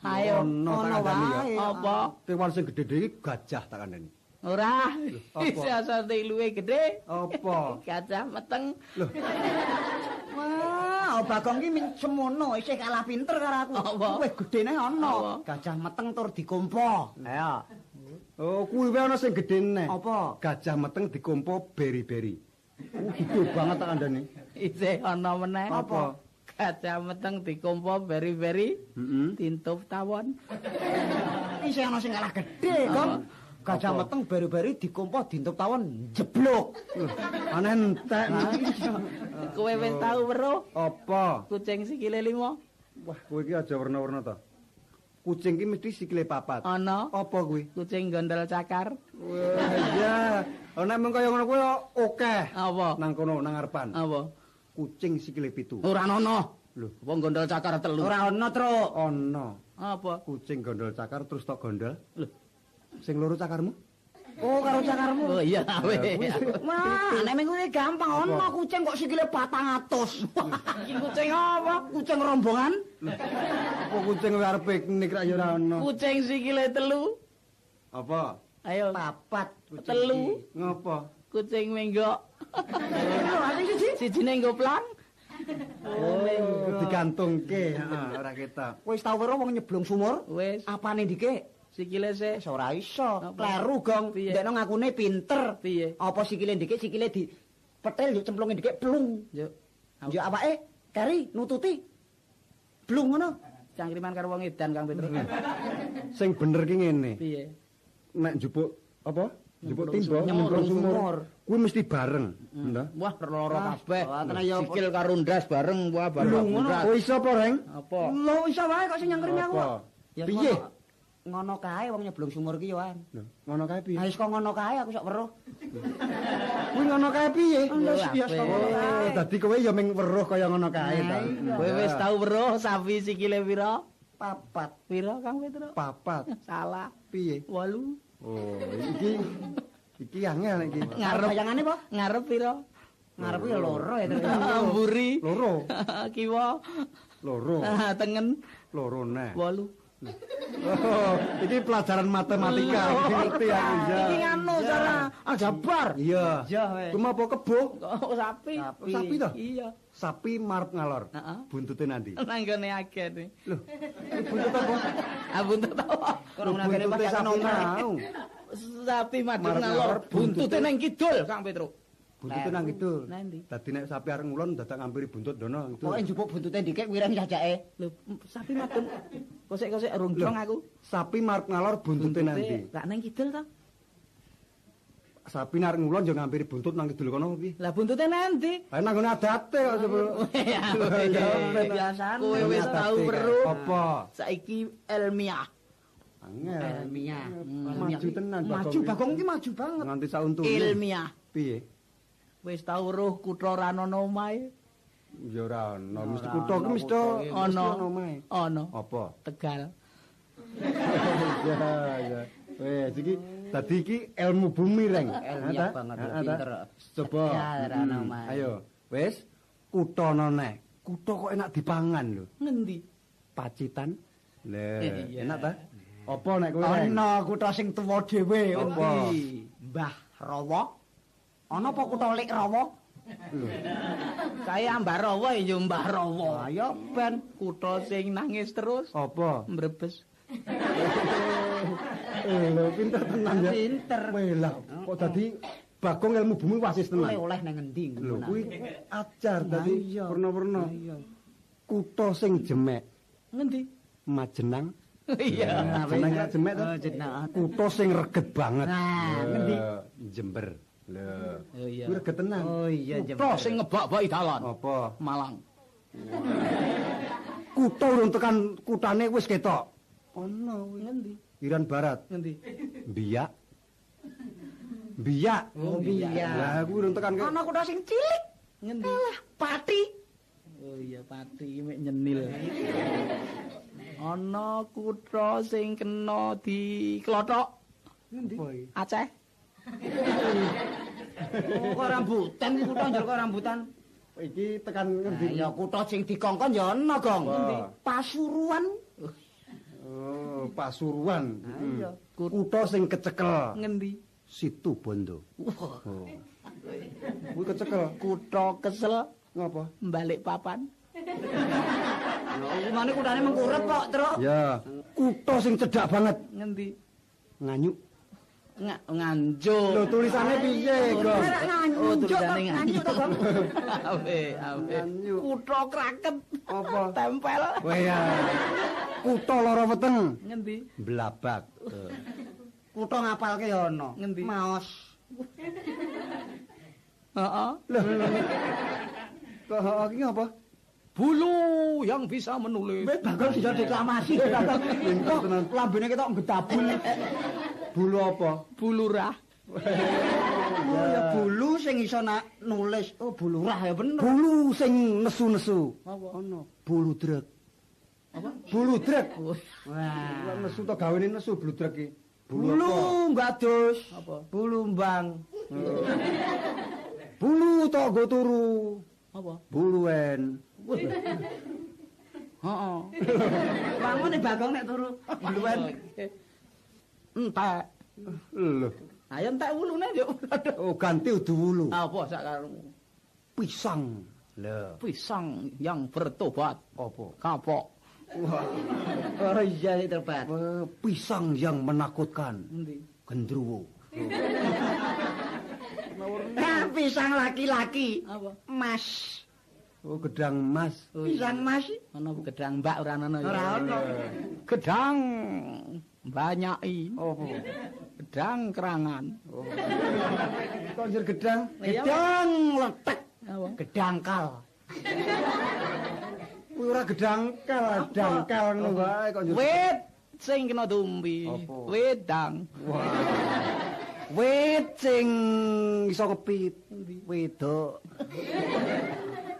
Ayo. Ono tak kandhani ya. wae. Apa? Kewan sing gedhe iki gajah tak kandhani. Ora. apa? Isa asate luwe gedhe. Apa? Gajah meteng. Wah, Bagong ki min semono isih kalah pinter karo aku. Apa? Wis gedene Apa? ana. Gajah meteng tur dikompo. Ayo. Oh, kuwi wae ana sing gedene. Apa? Gajah meteng dikompo beri-beri. Gede banget tak kandhani. Isih ana meneh. Apa? Gajah meteng dikompo beri-beri. Heeh. Tintup tawon. Isih ana sing kalah gedhe, Gong. Gajah meteng beri-beri dikompo dintup tawon jeblok. Aneh entek. Kowe wis tau weruh Apa? kucing sikile 5? Wah, kowe iki aja werna-werna to. Kucing ki mesti sikile 4. Ana Apa kuwi? kucing gondol cakar. Wah, iya. Ana mung kaya ngono kuwi akeh. Apa? Nang kono nang ngarepan. Apa? Kucing sikile 7. Ora ana. Lho, Wong gondol cakar 3. Ora ana, Truk. ana. Apa? Kucing gondol cakar terus tok gondol. Lho. Sing loro cakarmu? Oh, karo cakarmu. Oh iya, weh. Wah, nek ming kuwi gampang ana kucing kok sikile 400. Iki kucing apa? Kucing rombongan. Apa kucing kowe arep piknik ra ya ora ana? Kucing sikile 3. Apa? Ayo. 4 Telu. Ngapa? Kucing menggok. Lho, ati siji. Sijine nggo plang. Oh, digantungke, heeh, ora ketok. Wis tau weruh wong nyeblong sumur? Wis. Apane ndike? Sikile se. Wis ora iso. Apa? Kleru, Gong. Piye? Ndekno ngakune pinter. Piye? Apa sikile ndike sikile di petel yo cemplunge ndike plung. Yo. Yo awake kari nututi. Blung ngono. Cangkriman karo wong edan Kang Petrus. Sing bener ki ngene. Piye? Nek njupuk apa? Njupuk Nyemplung timba, sumur. nyemplung sumur. Sumur. Kuwi mesti bareng, ndak? Wah, loro kabeh. wah, tenan ya, Sikil karo ndas bareng, wah bareng. Belum ngono. Oh iso apa, Reng? Apa? Lho iso wae kok sing nyangkrimi aku. Apa? Ya, Piye? Ngono kae wong nyeblong sumur ki yo an. Lho, ngono kae piye? Ha wis kok ngono kae aku sok weruh. Kuwi ngono kae piye? Lho ya sok ngono Oh, kae. dadi kowe ya ming weruh kaya ngono kae ta. Kowe wis tau weruh sapi sikile pira? 4. Pira Kang Petrus? 4. Salah. Piye? 8. Oh, iki angel iki. Ngarep Bayangane apa? Ngarep pira? Ngarep ya loro ya terus. Mburi. Loro, Kiwa. loro, Tengen loro neh. 8. Oh, iki pelajaran matematika. Iki ngerti aku ya. Iki nganu cara aljabar. Iya. Iya weh. Kuwi apa kebo? Oh, sapi. Sapi toh? Iya. Sapi marep ngalor. Heeh. Buntute nanti. Nanggone akeh nih. Loh, buntut apa? Ah buntut apa? Kurang nagene Buntute pas sapi nomor. mau. Sapi madhep Marep ngalor, ngalor, buntute buntute nang kidul, Kang Petrus. Buntute nang kidul. Nanti. Dadi nek sapi arep ngulon dadak ngampiri buntut dono itu. Pokoke njupuk buntute ndike wireng jajake. Lho, sapi madhep kosek-kosek rungkrong aku. Sapi marep ngalor buntute nanti. Gak nang kidul ta? Sapi arep ngulon yo ngampiri buntut nang kidul kono piye? Lah buntute nanti. Lah nang ngene adate kok sebelum. Biasane. Kowe wis tau weruh. Apa? Saiki ilmiah. Angel. Ilmiah. Maju tenan Maju Bagong iki maju banget. Nganti sauntune. Ilmiah. Piye? Wis tau weruh kutha Ranono omahe? Ya ora ana, mesti kutha ki mesti Ana. omahe. Ana. Apa? Tegal. Ya, ya. Wes iki dadi iki ilmu bumi, Reng. Ilmiah banget, pinter. Coba. Ya, ora ana omahe. Ayo, wes kutha neh. Kutha kok enak dipangan lho. Ngendi? Pacitan. Lah, Iya. enak ta? Apa nek kowe? Reng? Ana kutha sing tuwa dhewe. Apa? Mbah Rawa. Ana apa kutha Lik Rawa? Saya Mbah Rawa ya Mbah Rawa. Ayo ben Kutha sing nangis terus Apa? mbrebes. Lho, pinter tenan ya. pinter. Weh lah, kok dadi Bagong ilmu bumi wasis tenan. Oleh nang ngendi? Lho, kuwi ajar dadi iya. werna-werna. Iya. Kutha sing jemek, Ngendi? Majenang. Iya. Jeneng gak jemek to? Oh, jeneng. Kutha sing reget banget. Nah, ngendi? Jember. Lho. Oh iya. Kuwi reget tenan. Oh iya Kutha sing ngebak-baki dalan. Apa? Malang. Kutha urung tekan kutane wis ketok. Ono kuwi. Ngendi? Iran Barat. Ngendi? Biak. Biak. Oh iya. Lah kuwi urung tekan ke. Ana kutha sing cilik. Ngendi? Pati. Oh iya pati iki mek nyenil. Ana kutha sing kena diklothok. Ngendi? Aceh. Oh, kok rambutan iki kutha njero rambutan. Iki tekan ngendi? Ya kutha sing dikongkon ya ana, Gong. Ngendi? Pasuruan. Oh, Pasuruan. Iya. Kutha sing kecekel. Ngendi? Situ Bondo. Wah, Oh. Kuwi kecekel. kutha kesel Ngapa? balik papan. Gimana kutane mengkurep kok, Truk? Ya, kutha sing cedhak banget. Ngendi? Nganyuk. Nganjuk. Lho tulisane piye, Gong? Oh, tulisane nganjuk nganjuk. to, Gong. Awe, awe. Nganjuk. Kutha kraket. Apa? Tempel. Wah ya. Kutha lara weteng. Ngendi? Blabak. Kutha ngapalke ya ana. Ngendi? Maos. Heeh. Kok iki apa? Bulu yang bisa menulis. Wis Bagong bisa deklamasi. Kok lambene ketok gedabul. Bulu apa? Bulurah. Oh ya bulu sing iso nulis. Oh bulurah ya bener. Bulu sing nesu-nesu. Apa? Ono bulu drek. Apa? Bulu drek. Wah. Nesu to gawene nesu bulu drek iki. Bulu mbadus. Apa? Bulu mbang. Bulu to go turu. Apa? Buluwen. Heeh. Wangone Bagong nek turu buluan. Entek. Lho. Ayo entek wulune yo. Oh, ganti udu wulu. Apa sak karemu? Pisang. Lho. Pisang yang bertobat. Apa? Kapok. Oh iya terbat. Pisang yang menakutkan. Endi? Gendruwo. Pisang laki-laki. Apa? Mas. Oh, gedang emas. Pisang mas. Ana gedang mbak ora ana ya. Ora ana. Gedang banyaki. Apa? Gedang kerangan. Konjer gedang. Gedang letek. Apa? Gedangkal. Kuwi ora gedangkal, dangkal ngono wae kok njur. Wit sing kena tumbi. Apa? Wedang. Wit sing iso ngepit. Wedok.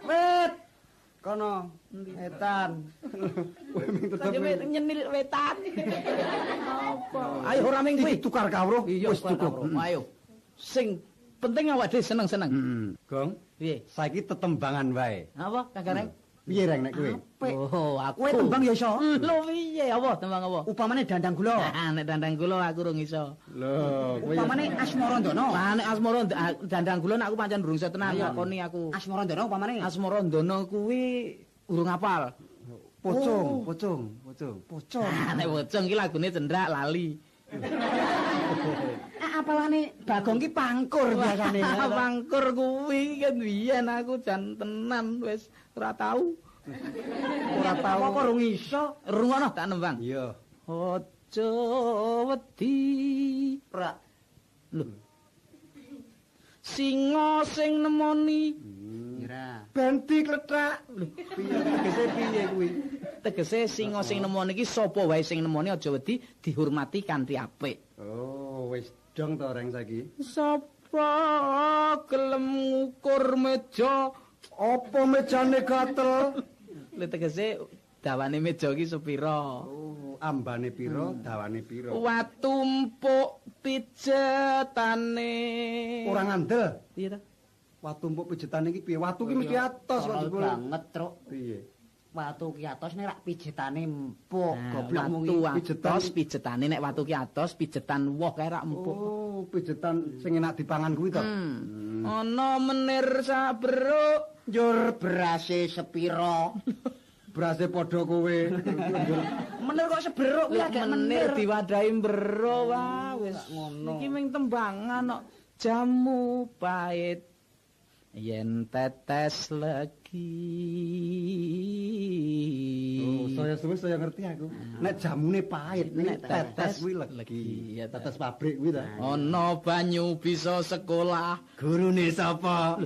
Wit. Kono etan. Kowe ming tetep Saya nyenil wetan. Apa? Ayo ora ming kuwi. tukar kawruh. Iya, Wis cukup. Ayo. Sing penting awak dhewe seneng-seneng. Gong, Piye? saiki tetembangan wae. Apa kagareng? Piye reng nek kowe? Oh, aku. Kowe tembang ya iso. Lho piye apa tembang apa? Upamane dandang gula. Ah, nek dandang kula aku urung iso. Lho, kowe Upamane Asmarandana. Lah nek Asmara dandang kula nek aku pancen urung iso tenan lakoni aku. Asmarandana upamane. Asmarandana kuwi urung apal. pocong. Pocong. Ah, nek bocong ki lagune cendrak lali. Apalane Bagong ki pangkur biasane. Pangkur kuwi kan biyen aku jan tenan wis ora tau. Ora tau kok rung iso. Rungono tak nembang. Iya. Aja wedi. Ora. Lho. Singa sing nemoni Ira. Benti klethak. Piye tegese piye kuwi? tegese singa sing nemoni iki sapa wae sing nemoni aja wedi dihormati kanthi apik. Oh, wis dong to reng saiki. Sapa gelem ngukur meja Apa mejane gatel? lha tegese dawane meja iki sepira? Oh, ambane pira, dawane pira? Watu empuk pijetane. Ora ngandel. Piye ta? Watu empuk pijetane iki piye? Watu ki mesti atos kok jebul. Banget, Truk. Piye? Watu ki atos nek rak pijetane empuk. Goblok Watu pijetan. atos pijetane nek watu ki atos pijetan woh kae rak empuk. Oh, pijetan sing enak dipangan kuwi to. Ana menir saberuk Njur berase sepiro. Berase padha kowe. Menir kok seberuk kuwi agak menir. diwadahi mbero wah wis ngono. iki ming tembangan kok jamu pahit yen tetes legi. Oh, saya suwe saya ngerti aku. Nek jamune pahit, nek tetes kuwi legi. Ya Tetes pabrik kuwi ta. ana banyu bisa sekolah. Gurune sapa?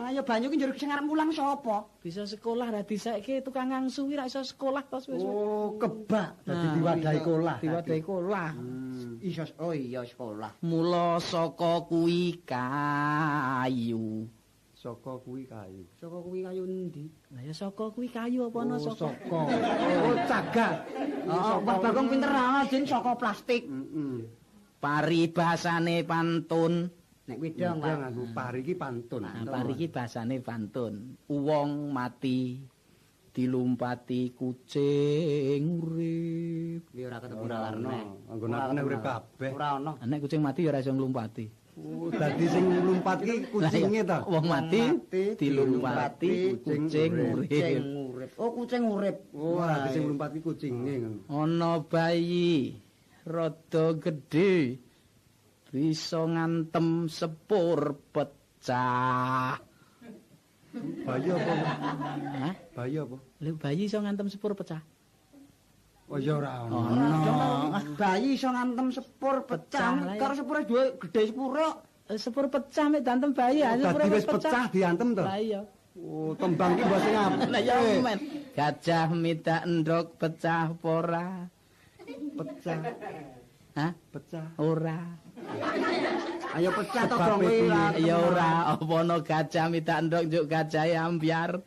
Ayo banyu ki njur sing arep mulang sapa? Bisa sekolah ra disaiki tukang ngangsu ra iso sekolah tos wis. Oh, kebak dadi diwadahi kolah. Diwadahi kolah. Iso oh iya sekolah. Mula saka kuwi kayu. Saka kuwi kayu. Saka kuwi kayu endi? Lah ya saka kuwi kayu apa ana saka? Saka. Oh, cagak. Oh, Pak Bagong pinter ah, Din saka plastik. Heeh. Paribasane pantun. Nek widang, Ndang Pak. aku pari iki pantun. Pari iki basane pantun. Wong mati dilumpati kucing urip. Kuwi ora ketemu Ora ora ana. Anggonane urip kabeh. Ora ana. Nek kucing mati ya ora iso nglumpati. Oh, dadi sing lumpat iki kucinge ta. Wong mati dilumpati kucing Kucing urip. urip. Oh, kucing urip. Oh, dadi sing lumpat iki kucinge ngono. Ana bayi rada gedhe bisa ngantem sepur pecah. Bayi apa? Hah? Bayi apa? Lha bayi iso ngantem sepur pecah. Oh ya ora ono. Bayi iso ngantem sepur pecah. Karo sepure duwe gedhe sepuro. Sepur pecah mek dantem bayi aja Dadi wis pecah diantem to. Lah iya. Oh, tembang ki bahasa ngapa? Lah ya men. Gajah midak endok pecah apa ora? Pecah. Hah? Pecah. Ora. Ayo pecah to dong kuwi. Ya ora, apa ana gajah midak endok njuk gajahe ambyar.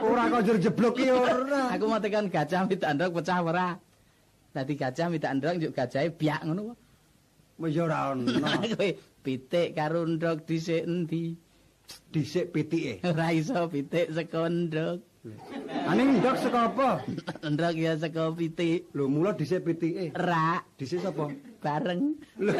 Ora kok njur jeblok ki ora. Aku mau tekan gajah midak endok pecah ora. Dadi gajah midak endok njuk gajahe biak ngono. Wis ya ora ono. Kowe pitik karo endok dhisik endi? Dhisik pitike. Ora iso pitik saka endok. Aning ndok saka apa? Endok ya saka pitik. Lho mula dhisik pitike. Rak Dhisik sapa? bareng. Lho.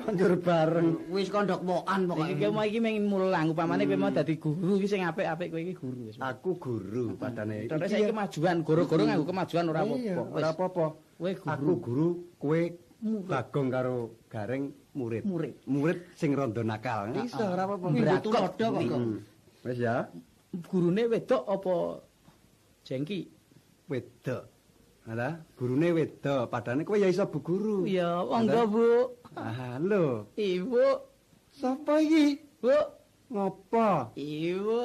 Njur bareng. Wis kondok mokan pokoke. Iki mau iki mengin mulang upamane kowe mau dadi guru iki sing apik-apik kowe iki guru wis. Aku guru padane. Terus saiki kemajuan, goro-goro nganggo kemajuan ora Iya, apa-apa. ora apa-apa. Kowe guru. Aku guru, kowe Bagong karo Gareng murid. Murid sing rada nakal. Iso ora apa-apa. Butuh rodo kok. Wis ya. Gurune wedok apa jengki? Wedok. Ala, gurune wedok, padane kowe ya iso bu guru. Ya, monggo, Bu. Ah, lho. Ibu, Sapa iki? Bu. Ngopo? Ibu,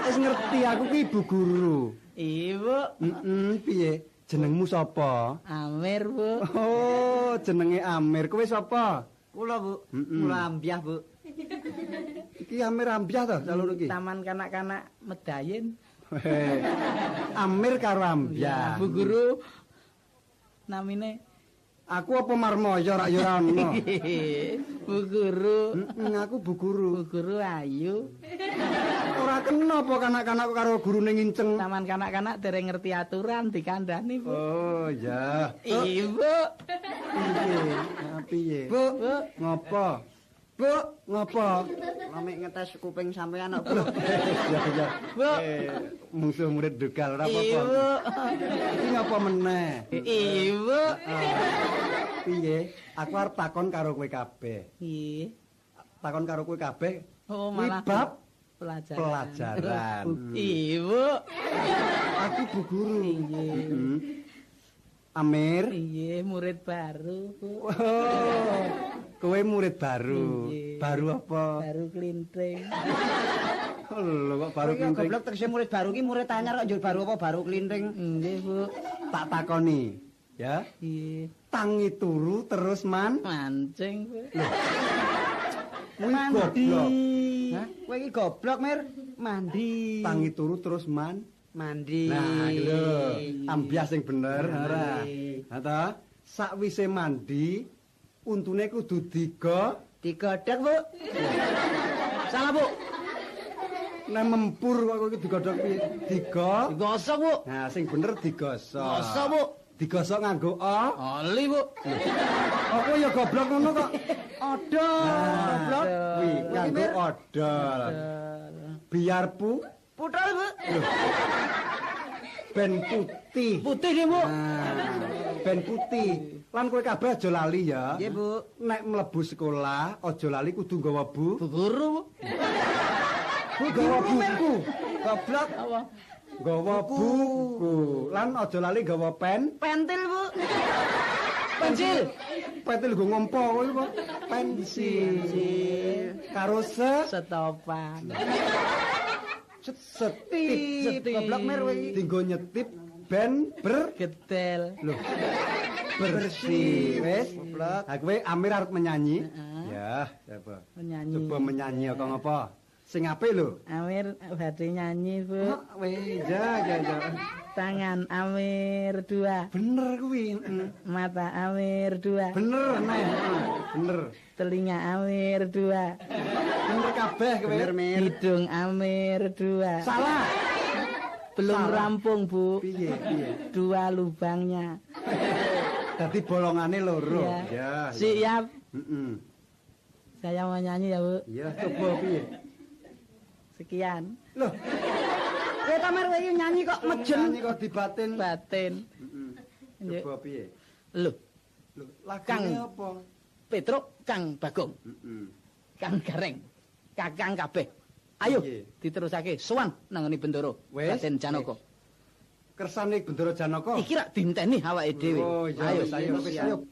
Wis ngerti aku ki ibu guru. Ibu. Piye? Jenengmu sapa? Amir, Bu. Oh, jenenge Amir. Kowe sapa? Kula, Bu. Kula ambyah, Bu. Iki Amir Ambyah to, calon iki. Taman kanak-kanak Medayin. Amir karo Ambyah. Bu Guru. Namine Aku apa Marmoyo rak yo ora ono. Bu Guru. Aku bu guru. Bu Guru ayu. Ora kena apa kanak-kanak karo gurune nginceng. Taman kanak-kanak dereng ngerti aturan dikandani, Bu. Oh, ya. Ibu. Piye? Bu, Ngopo? Bu, Ngopo? lamik ngetes kuping sampean kok, Bu. Ya. Bu. Musuh murid dugal ora apa-apa. Ibu. Iki ngapa meneh? Ibu. Piye? Aku arep takon karo kowe kabeh. Iya. Takon karo kowe kabeh. Oh, Kuwi malah bab pelajaran. pelajaran. Ibu. Aku bu guru. Amir. Iya, murid baru, Bu. Oh, kowe murid baru. Iya. Baru apa? Baru klinting. Lho kok baru Iki penting. goblok tegese murid baru ki murid anyar kok njur baru apa baru klinting. Nggih, Bu. Tak takoni, ya. Iya. Tangi turu terus Mancing, Bu. Kuwi goblok. Hah? Kowe iki goblok, Mir. Mandi. Tangi turu terus Mandi. Nah, iki lho, ambyah sing bener, ora. Ha ta? Sakwise mandi, untune kudu Digodhog, Bu. Salah, Bu. nek mempur kok kowe iki digodhog piye? Digosok, Bu. Nah, sing bener digosok. Gosok, Bu. Digosok nganggo Oli, Bu. Apa ya goblok ngono kok? Odol. Goblok. Kuwi nganggo odol. Biar Putul, Bu. ben putih. Putih nggih, Bu. Nah, ben putih. Lan kowe kabeh aja lali ya. Nggih, Bu. Nek mlebu sekolah aja lali kudu nggawa Bu Guru, Bu. nggawa buku. Goblok. Apa? Nggawa buku. Lan aja lali nggawa Pentil, Bu. Pensil. pentil nggo ngompo kowe kok. Pensil. Karo Setopan. setip. Goblok, Mir, kowe iki. Dinggo nyetip ben Getel. Loh. Bersih wis. Goblok. Ha kowe Amir arep menyanyi? Ya, coba. Menyanyi. Coba menyanyi kok ngapa? Sing apik lho. Amir badhe nyanyi, Bu. Wis, ya. Tangan Amir 2. Bener kuwi. Mata Amir 2. Bener, Neh. Bener. Telinga Amir 2. Bener kabeh kowe. Bener, Mir. Hidung Amir 2. Salah. Belum Salah. rampung, Bu. Piye? 2 lubangnya. Dadi bolongane loro. Ya. Ya. Siap. Heeh. Saya mau nyanyi ya, Bu. Iya, coba piye? Sekian. Loh, Kowe ta, Mir, kowe iki nyanyi kok mejen. nyanyi kok dibatin. Batin. Heeh. Coba piye? Loh, Lho, lagune Kang. apa? Petruk Kang Bagong, Heeh. Kang Gareng, Kakang kabeh. Ayo Piye? diterusake sowan nang ngene Bendoro. Wis. Raden Janaka. kersane Bendara Janaka. Iki rak dinteni awake dhewe. Oh, iya, ayo.